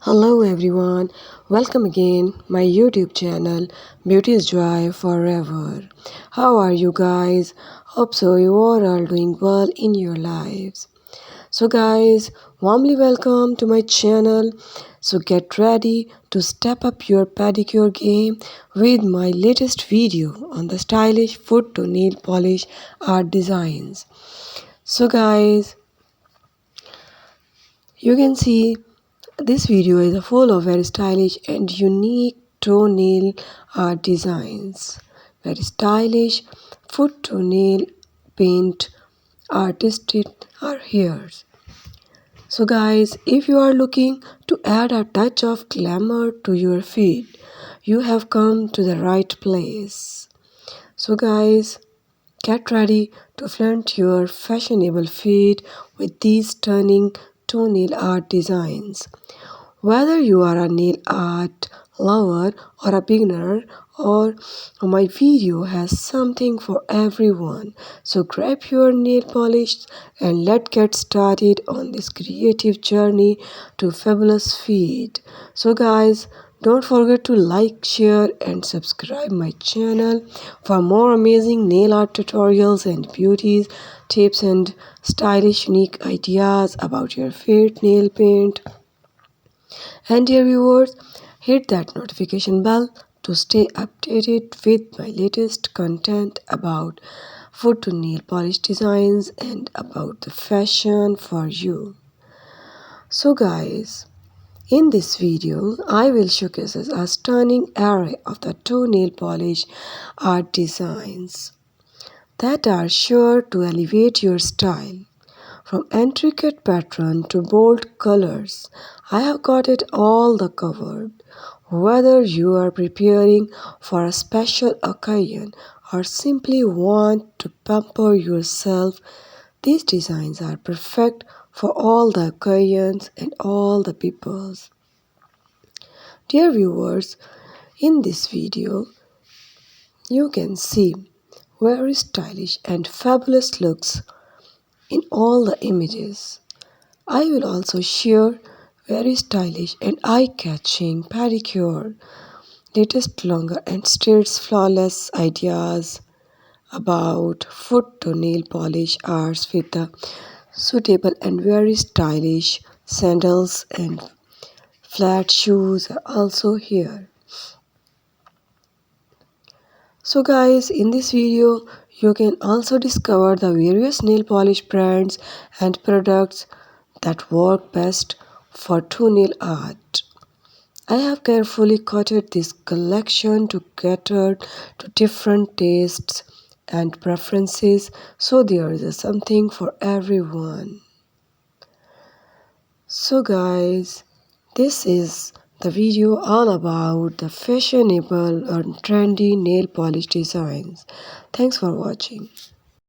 Hello everyone, welcome again my YouTube channel Beauty is Joy Forever. How are you guys? Hope so you are all doing well in your lives. So guys, warmly welcome to my channel. So get ready to step up your pedicure game with my latest video on the stylish foot to nail polish art designs. So guys, you can see this video is full of very stylish and unique toenail art designs. Very stylish foot toenail paint artists are here. So guys, if you are looking to add a touch of glamour to your feet, you have come to the right place. So guys, get ready to flaunt your fashionable feet with these stunning toenail art designs. Whether you are a nail art lover or a beginner, or my video has something for everyone. So grab your nail polish and let's get started on this creative journey to fabulous feet. So guys, don't forget to like, share and subscribe my channel for more amazing nail art tutorials and beauty tips and stylish unique ideas about your feet nail paint. And dear viewers, hit that notification bell to stay updated with my latest content about foot to nail polish designs and about the fashion for you. So guys, in this video, I will showcase a stunning array of the toenail polish art designs that are sure to elevate your style. From intricate pattern to bold colors, I have got it all covered. Whether you are preparing for a special occasion or simply want to pamper yourself, these designs are perfect for all the occasions and all the peoples. Dear viewers, in this video, you can see very stylish and fabulous looks in all the images. I will also share very stylish and eye-catching pedicure, latest longer and straight flawless ideas about foot to nail polish arts with the suitable and very stylish sandals and flat shoes are also here. So guys, in this video you can also discover the various nail polish brands and products that work best for toenail art. I have carefully curated this collection to cater to different tastes and preferences, so there is something for everyone. So guys, this is the video all about the fashionable and trendy nail polish designs. Thanks for watching.